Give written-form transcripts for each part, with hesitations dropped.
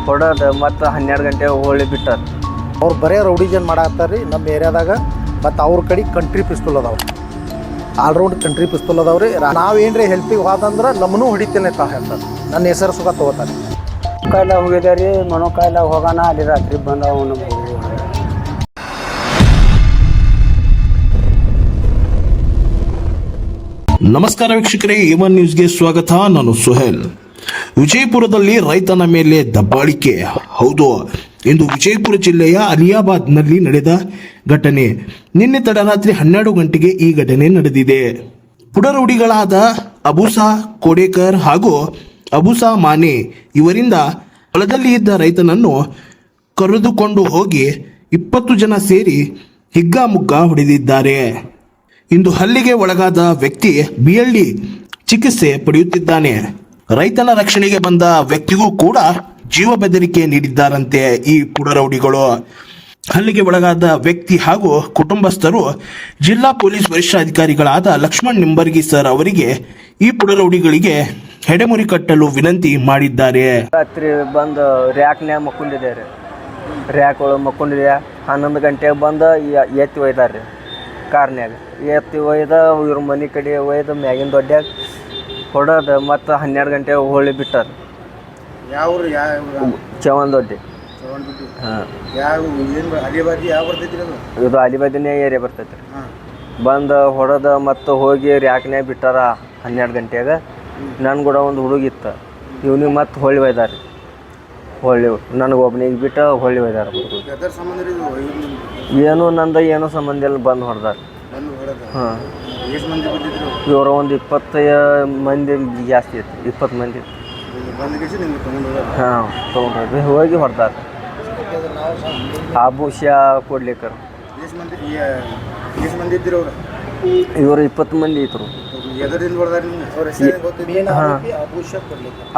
ಹೊಡೆದು ಮತ್ತು 12 ಗಂಟೆ ಹೊಳ್ಳಿ ಬಿಟ್ಟಾರ. ಅವ್ರು ಬರೇ ರೌಡಿಜನ್ ಮಾಡಾಕ್ತಾರೆ ರೀ ನಮ್ಮ ಏರಿಯಾದಾಗ. ಮತ್ತು ಅವ್ರ ಕಡೆ ಕಂಟ್ರಿ ಪಿಸ್ತೂಲ್ ಅದಾವೆ, ಆಲ್ರೌಂಡ್ ಕಂಟ್ರಿ ಪಿಸ್ತೂಲ್ ಅದಾವೆ ರೀ. ನಾವೇನ್ರಿ ಹೆಲ್ಪಿಗೆ ಹೋದಂದ್ರೆ ನಮ್ಮನ್ನೂ ಹೊಡಿತೇನೆ ತಾ ಹೇಳ್ತಾರೆ. ನನ್ನ ಹೆಸರು ಸುಖ ತೊಗೋತಾರೆ. ಕಾಯಿಲೆ ಹೋಗಿದೆ ರೀ, ಮೊಣಕಾಯಿಲೆ ಹೋಗೋಣ ಅಲ್ಲಿ ರಾತ್ರಿ ಬಂದವು ನಮ್ಗೆ. ನಮಸ್ಕಾರ ವೀಕ್ಷಕರೇ, A1 ನ್ಯೂಸ್ಗೆ ಸ್ವಾಗತ. ನಾನು ಸುಹೇಲ್. ವಿಜಯಪುರದಲ್ಲಿ ರೈತನ ಮೇಲೆ ದಬ್ಬಾಳಿಕೆ. ಹೌದು, ಇಂದು ವಿಜಯಪುರ ಜಿಲ್ಲೆಯ ಅಲಿಯಾಬಾದ್ನಲ್ಲಿ ನಡೆದ ಘಟನೆ. ನಿನ್ನೆ ತಡರಾತ್ರಿ 12 ಗಂಟೆಗೆ ಈ ಘಟನೆ ನಡೆದಿದೆ. ಪುಡರೌಡಿಗಳಾದ ಅಬೂಸಾ ಕೋಡೇಕರ್ ಹಾಗೂ ಅಬೂಸಾ ಮಾನೆ ಇವರಿಂದ ಹೊಲದಲ್ಲಿ ಇದ್ದ ರೈತನನ್ನು ಕರೆದುಕೊಂಡು ಹೋಗಿ 20 ಜನ ಸೇರಿ ಹಿಗ್ಗಾಮುಗ್ಗಾ ಹೊಡೆದಿದ್ದಾರೆ. ಇಂದು ಹಲ್ಲೆಗೆ ಒಳಗಾದ ವ್ಯಕ್ತಿ BLD ಚಿಕಿತ್ಸೆ ಪಡೆಯುತ್ತಿದ್ದಾನೆ. ರೈತನ ರಕ್ಷಣೆಗೆ ಬಂದ ವ್ಯಕ್ತಿಗೂ ಕೂಡ ಜೀವ ಬೆದರಿಕೆ ನೀಡಿದ್ದಾರಂತೆ ಈ ಪುಡರೌಡಿಗಳು. ಹಲ್ಲೆಗೆ ಒಳಗಾದ ವ್ಯಕ್ತಿ ಹಾಗೂ ಕುಟುಂಬಸ್ಥರು ಜಿಲ್ಲಾ ಪೊಲೀಸ್ ವರಿಷ್ಠಾಧಿಕಾರಿಗಳಾದ ಲಕ್ಷ್ಮಣ್ ನಿಂಬರ್ಗಿ ಸರ್ ಅವರಿಗೆ ಈ ಪುಡರೌಡಿಗಳಿಗೆ ಹೆಡೆಮುರಿ ಕಟ್ಟಲು ವಿನಂತಿ ಮಾಡಿದ್ದಾರೆ. ರಾತ್ರಿ ಬಂದು ರ್ಯಾಕ್ನ್ಯಾಗ ಮಕ್ಕೊಂಡಿದ್ದಾರೆ, ರ್ಯಾಕ್ ಒಳಗೆ ಮಕ್ಕೊಂಡಿದೆ. 11 ಗಂಟೆಗೆ ಬಂದು ಎತ್ತಿ ಒಯ್ದಾರ ರೀ ಕಾರ್ನ್ಯಾಗ. ಎತ್ತಿ ಒಯ್ದ ಇವ್ರ ಮನೆ ಕಡೆ ಒಯ್ದು ಮ್ಯಾಗಿನ ದೊಡ್ಡ್ಯಾಗ ಹೊಡೆದು ಮತ್ತು 12 ಗಂಟೆ ಹೊಳ್ಳಿ ಬಿಟ್ಟಾರ. ಚವನ್ ದೊಡ್ಡಿ. ಹಾಂ, ಇದು ಅಲಿಬಾದಿನೇ ಏರಿಯಾ ಬರ್ತೈತೆ ರೀ. ಬಂದು ಹೊಡೆದು ಮತ್ತು ಹೋಗಿ ರ್ಯಾಕ್ನ್ಯಾಗ ಬಿಟ್ಟಾರ 12 ಗಂಟೆಗ. ನನ್ನ ಕೂಡ ಒಂದು ಹುಡುಗಿತ್ತು, ಇವ್ನಿಗೆ ಮತ್ತೆ ಹೊಳ್ಳಿ ಒಯ್ದಾರ ರೀ. ಹೊಳ್ಳಿ ನನಗೆ ಒಬ್ಬನಿಗೆ ಬಿಟ್ಟು ಹೊಳ್ಳಿ ಒಯ್ದಾರ. ಏನೂ ನಂದು ಏನೂ ಸಂಬಂಧ ಇಲ್ಲ, ಬಂದು ಹೊಡೆದಾರ. ಹಾಂ, ಇವರು ಒಂದು 20 ಮಂದಿ ಜಾಸ್ತಿ ಐತಿ, 20 ಮಂದಿ. ಹಾಂ, ತೊಗೊಂಡ್ರಿ ಹೋಗಿ ಹೊಡೆದಾರ. ಆಭೂಷಾ ಕೊಡ್ಲಿಕ್ಕರ್ ಇವರು 20 ಮಂದಿ ಇದ್ರು. ಹಾಂ,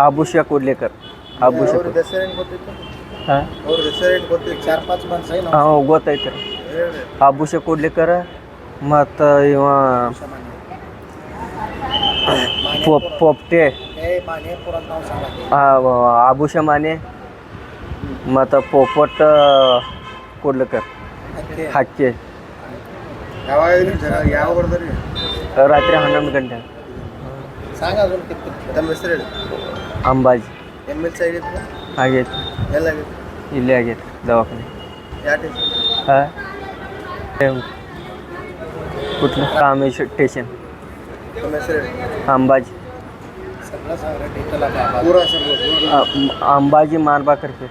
ಆಭೂಷಾ ಕೊಡ್ಲಿಕ್ಕರ್. ಆಭೂಷಾ ಹಾಂ ಗೊತ್ತೈತೆ ರೀ. ಆಭೂಷಾ ಕೊಡ್ಲಿಕ್ಕರ ಮತ್ತು ಇವ ಪೊಪ್ಟೆ, ಆಭೂಷಾ ಮಾನೆ ಮತ್ತು ಪೋಪಟ್ ಕೊಡ್ಲಿಕ್ಕರ್ ಹಕ್ಕಿ. ರಾತ್ರಿ 11 ಗಂಟೆ. ಅಂಬಾಜಿ ಆಗೈತಿ, ಇಲ್ಲೇ ಆಗೈತಿ ದವಾಖಾನೆ. ಹಾಂ, कुठलं कामेश स्टेशन अंबाजी. अंबाजी मानबाकर पे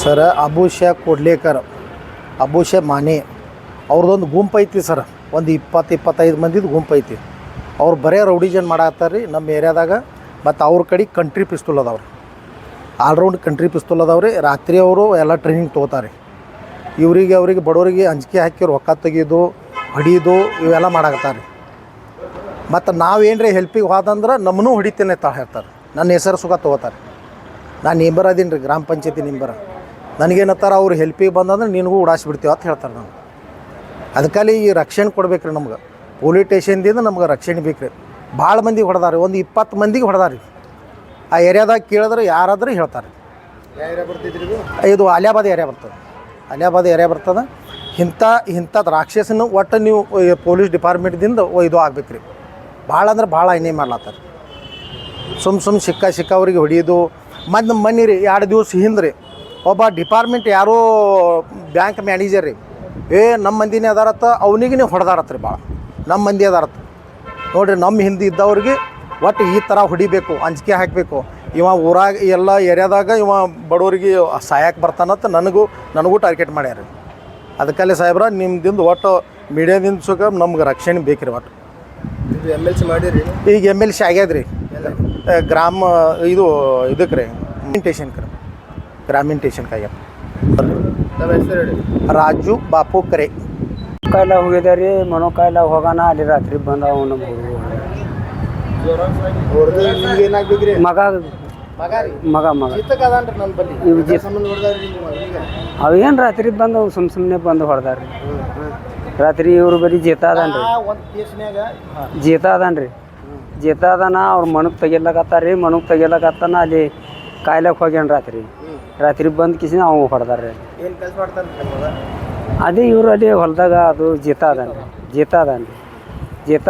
ಸರ್. ಅಬೂಷಾ ಕೊಡ್ಲೇಕರ್, ಅಬೂಷಾ ಮಾನೆ ಅವ್ರದ್ದೊಂದು ಗುಂಪು ಐತಿ ಸರ್. ಒಂದು 20-25 ಮಂದಿದು ಗುಂಪು ಐತಿ. ಅವ್ರು ಬರೇ ರೌಡಿಜನ್ ಮಾಡಾಕ್ತಾರೆ ರೀ ನಮ್ಮ ಏರಿಯಾದಾಗ. ಮತ್ತು ಅವ್ರ ಕಡೆ ಕಂಟ್ರಿ ಪಿಸ್ತೂಲ್ ಅದಾವೆ ರೀ, ಆಲ್ರೌಂಡ್ ಕಂಟ್ರಿ ಪಿಸ್ತೂಲ್ ಅದಾವೆ ರೀ. ರಾತ್ರಿ ಅವರು ಎಲ್ಲ ಟ್ರೈನಿಂಗ್ ತೊಗೋತಾರೆ. ಅವ್ರಿಗೆ ಬಡವರಿಗೆ ಅಂಜಿಕೆ ಹಾಕಿ ರೊಕ್ಕ ತೆಗೆಯೋದು, ಹೊಡಿಯೋದು ಇವೆಲ್ಲ ಮಾಡಾಕತ್ತಾರೆ. ಮತ್ತು ನಾವೇನ್ರಿ ಹೆಲ್ಪಿಗೆ ಹೋದಂದ್ರೆ ನಮ್ಮನ್ನೂ ಹೊಡಿತೇನೆ ತಾ ಹೇಳ್ತಾರೆ. ನನ್ನ ಹೆಸರು ಸುಖ ತೊಗೋತಾರೆ. ನಾನು ನಿಂಬರ್ ಅದೀನಿ ರೀ, ಗ್ರಾಮ ಪಂಚಾಯತಿ ನಿಂಬರ್. ನನಗೇನತ್ತಾರ ಅವ್ರು ಹೆಲ್ಪಿಗೆ ಬಂದಂದ್ರೆ ನಿನಗೂ ಉಡಾಯಿಸ್ಬಿಡ್ತೀವಿ ಅಂತ ಹೇಳ್ತಾರೆ. ನಾವು ಅದಕ್ಕಲ್ಲಿ ಈ ರಕ್ಷಣೆ ಕೊಡ್ಬೇಕು ರೀ ನಮ್ಗೆ. ಪೊಲೀಸ್ ಸ್ಟೇಷನ್ದಿಂದ ನಮ್ಗೆ ರಕ್ಷಣೆ ಬೇಕು ರೀ. ಭಾಳ ಮಂದಿಗೆ ಹೊಡೆದಾರೆ, ಒಂದು 20 ಮಂದಿಗೆ ಹೊಡೆದಾರೆ. ಆ ಏರಿಯಾದಾಗ ಕೇಳಿದ್ರೆ ಯಾರಾದರೂ ಹೇಳ್ತಾರೆ. ಇದು ಅಲಿಯಾಬಾದ್ ಏರಿಯಾ ಬರ್ತದೆ, ಅಲಿಯಾಬಾದ್ ಏರಿಯಾ ಬರ್ತದೆ. ಇಂಥದ್ದು ರಾಕ್ಷಸನ ಒಟ್ಟು ನೀವು ಪೊಲೀಸ್ ಡಿಪಾರ್ಟ್ಮೆಂಟ್ದಿಂದ ಇದು ಆಗ್ಬೇಕು ರೀ. ಭಾಳ ಅಂದ್ರೆ ಭಾಳ ಅನ್ಯಾಯ ಮಾಡ್ಲತ್ತಾರೆ. ಸುಮ್ಮ ಸಿಕ್ಕವ್ರಿಗೆ ಹೊಡಿಯೋದು. ಮತ್ತು ನಮ್ಮ ಮನೆ ರೀ 2 ದಿವಸ ಹಿಂದೆ ರೀ ಒಬ್ಬ ಡಿಪಾರ್ಟ್ಮೆಂಟ್ ಯಾರೋ ಬ್ಯಾಂಕ್ ಮ್ಯಾನೇಜರ್ ರೀ, ನಮ್ಮ ಮಂದಿನೇ ಅದಾರತ್ತ, ಅವನಿಗೆ ನೀವು ಹೊಡೆದಾರತ್ತ ರೀ. ಭಾಳ ನಮ್ಮ ಮಂದಿ ಅದಾರತ್ತ ನೋಡಿರಿ. ನಮ್ಮ ಹಿಂದೆ ಇದ್ದವ್ರಿಗೆ ಒಟ್ಟು ಈ ಥರ ಹೊಡಿಬೇಕು, ಅಂಜಿಕೆ ಹಾಕಬೇಕು. ಇವ ಊರಾಗ ಎಲ್ಲ ಏರಿಯಾದಾಗ ಇವ ಬಡವರಿಗೆ ಸಹಾಯಕ್ಕೆ ಬರ್ತಾನಂತ ನನಗೂ ಟಾರ್ಗೆಟ್ ಮಾಡ್ಯಾರ. ಅದಕ್ಕಲ್ಲಿ ಸಾಹೇಬ್ರ ನಿಮ್ದಿಂದ ಒಟ್ಟು ಮೀಡಿಯಾದಿಂದ ಸುಖ ನಮ್ಗೆ ರಕ್ಷಣೆ ಬೇಕ್ರಿ. ಒಟ್ಟು MLC ಮಾಡಿರಿ ಈಗ MLC ಆಗ್ಯದ್ರಿ. ಗ್ರಾಮ ಇದಕ್ಕೆ ರೀ ಸ್ಟೇಷನ್ಗೆ ರೀ, ಗ್ರಾಮೀಣ ಸ್ಟೇಷನ್ಗೆ ಆಗ್ಯದ. ರಾಜು ಬಾಪು ಕರೆ. ಕಾಯಿಲೆ ಹೋಗಿದೆ ರೀ, ಮೊಣಕಾಯಿಲೆ ಹೋಗೋಣ ಅಲ್ಲಿ ರಾತ್ರಿ ಬಂದವು ನಮ್ಗೆ. ಮಗ ಅವೇನು ರಾತ್ರಿ ಬಂದು ಸುಮ್ಮನೆ ಬಂದು ಹೊಡೆದಾರ್ರಿ. ರಾತ್ರಿ ಇವ್ರು ಬರೀ ಜೀತ ಅದಾನ್ರಿ, ಜೀತ ಅದಾನ ಅವ್ರು ಮಣಕ್ಕೆ ತೆಗಿಲಕತ್ತಾರ ರೀ. ಮಣಕ್ಕೆ ತೆಗಿಲಕತ್ತಾನ ಅಲ್ಲಿ ಕಾಯ್ಲಕ್ಕೆ ಹೋಗ್ಯಾನ ರಾತ್ರಿ ಬಂದು ಕಿಸಿನ ಅವು ಹೊಡೆದಾರೆ. ಏನು ಕೆಲಸ ಮಾಡ್ತಾನೆ ನಿಮ್ಮ ಮಗ? ಅದೇ ಇವರು ಅಲ್ಲಿ ಹೊಲದಾಗ ಅದು ಜೀತ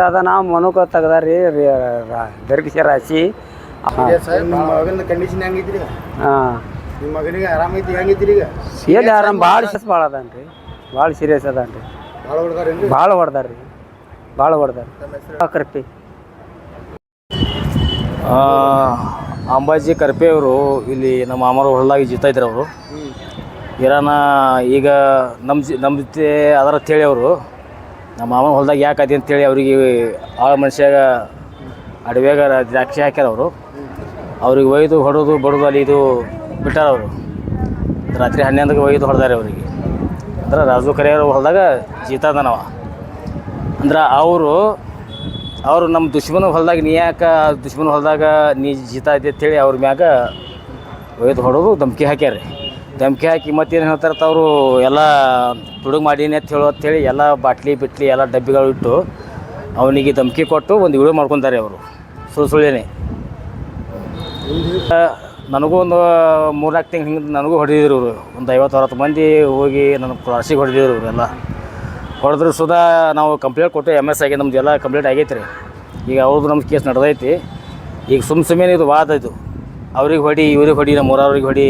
ಅದಾನ ಮನುಕ ತೆಗ್ದಾರಿ ದರ್ಗಿಸಿ ರಾಶಿ. ನಿಮ್ಮ ಮಗನ ಕಂಡೀಷನ್ ಹೆಂಗಿದ್ರಿ? ಹಾಂ ನಿಮ್ಮ ಮಗನಿಗೆ ಆರಾಮೈತಿ ಹೆಂಗಿದ್ರಿ ಈಗ? ಎಲ್ಲಿ ಆರಾಮ್ ಭಾಳ ಅದಾನ್ರಿ, ಭಾಳ ಸೀರಿಯಸ್ ಅದಾನ್ರಿ. ಭಾಳ ಹೊಡ್ದಾರೇನ್ರಿ? ಭಾಳ ಹೊಡೆದಾರ್ರಿ. ಕರ್ಪಿ ಅಂಬಾಜಿ ಕರ್ಪೆ ಅವರು ಇಲ್ಲಿ ನಮ್ಮ ಮಾಮರು ಹೊಲದಾಗಿ ಜೀತಾ ಇದ್ರು ಅವರು. ಇರಾನ ಈಗ ನಮ್ಮ ಜೊತೆ ಅದರ ಅಂತೇಳಿ ಅವರು ನಮ್ಮ ಮಾಮನ ಹೊಲದಾಗ ಯಾಕೆ ಅದೇ ಅಂತೇಳಿ ಅವ್ರಿಗೆ ಆಳ ಮನುಷ್ಯಾಗ ಅಡವ್ಯಾಗ ದ್ರಾಕ್ಷಿ ಹಾಕ್ಯಾರ ಅವರು. ಅವ್ರಿಗೆ ಒಯ್ದು ಹೊಡೋದು ಬಡೋದು ಅಲ್ಲಿ ಇದು ಬಿಟ್ಟಾರ ಅವರು. ರಾತ್ರಿ 11ಕ್ಕೆ ಒಯ್ದು ಹೊಡೆದಾರೆ ಅವರಿಗೆ. ಅಂದ್ರೆ ರಾಜು ಕರಿಯವ್ರ ಹೊಲದಾಗ ಜೀತಾದ ನಾವು. ಅಂದ್ರೆ ಅವರು ನಮ್ಮ ದುಶ್ಮನ ಹೊಲದಾಗ ನೀ ಯಾಕೆ ದುಶ್ಮನ ಹೊಲದಾಗ ನೀ ಜೀತಾ ಇದ್ದೆ ಅಂತೇಳಿ ಅವ್ರ ಮ್ಯಾಗ ಒಯ್ದು ಹೊಡೋದು ಧಮ್ಕಿ ಹಾಕ್ಯಾರ. ಧಮ್ಕಿ ಹಾಕಿ ಮತ್ತೇನು ಹೇಳ್ತಾರೆ ಅವರು ಎಲ್ಲ ತುಡುಗು ಮಾಡೀನಿ ಅಂತ ಹೇಳಿ ಎಲ್ಲ ಬಾಟ್ಲಿ ಬಿಟ್ಲಿ ಎಲ್ಲ ಡಬ್ಬಿಗಳು ಇಟ್ಟು ಅವನಿಗೆ ಧಮ್ಕಿ ಕೊಟ್ಟು ಒಂದು ವಿಡಿಯೋ ಮಾಡ್ಕೊತಾರೆ ಅವರು ಸುಳ್ಳುನೇ. ನನಗೂ ಒಂದು 3-4 ತಿಂಗಳು ಹಿಂಗೆ ನನಗೂ ಹೊಡೆದಿದ್ರು ಇವರು. ಒಂದು 50-60 ಮಂದಿ ಹೋಗಿ ನನಗೆ ರಾಶಿಗೆ ಹೊಡೆದಿದ್ರು ಇವರೆಲ್ಲ. ಹೊಡೆದ್ರು ಸುದಾ ನಾವು ಕಂಪ್ಲೇಂಟ್ ಕೊಟ್ಟು MS ಆಗಿ ನಮ್ದು ಎಲ್ಲ ಕಂಪ್ಲೇಂಟ್ ಆಗೈತೆ ರೀ. ಈಗ ಅವ್ರದ್ದು ನಮ್ದು ಕೇಸ್ ನಡೆದೈತಿ. ಈಗ ಸುಮ್ಮನೆ ಇದು ವಾದ ಇದು. ಅವ್ರಿಗೆ ಹೊಡಿ ಇವ್ರಿಗೆ ಹೊಡಿ, ನಮ್ಮ ಊರವ್ರಿಗೆ ಹೊಡಿ,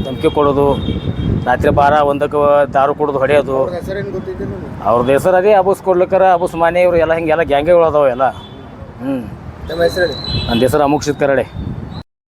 ಧಮ್ಕಿ ಕೊಡೋದು, ರಾತ್ರಿ 12-1ಕ್ಕೆ ದಾರು ಕೊಡೋದು, ಹೊಡೆಯೋದು. ಹೆಸರೇನು ಗೊತ್ತೈತಿ ನಿಮಗೆ? ಅವ್ರದ್ದು ಹೆಸರು ಅದೇ ಅಬೂಸ್ ಕೊಡ್ಲಿಕ್ಕಾರ, ಅಬೂಸ್ ಮಾನೆ ಇವರು ಎಲ್ಲ ಹಿಂಗೆಲ್ಲ ಗ್ಯಾಂಗ್ಗಳು ಅದಾವೆ ಎಲ್ಲ. ನಮ್ಮ ಹೆಸರು ಹೇಳಿ. ನನ್ನ ಹೆಸರು ಅಮುಕ್ ಶಿತ್ಕರಡೆ.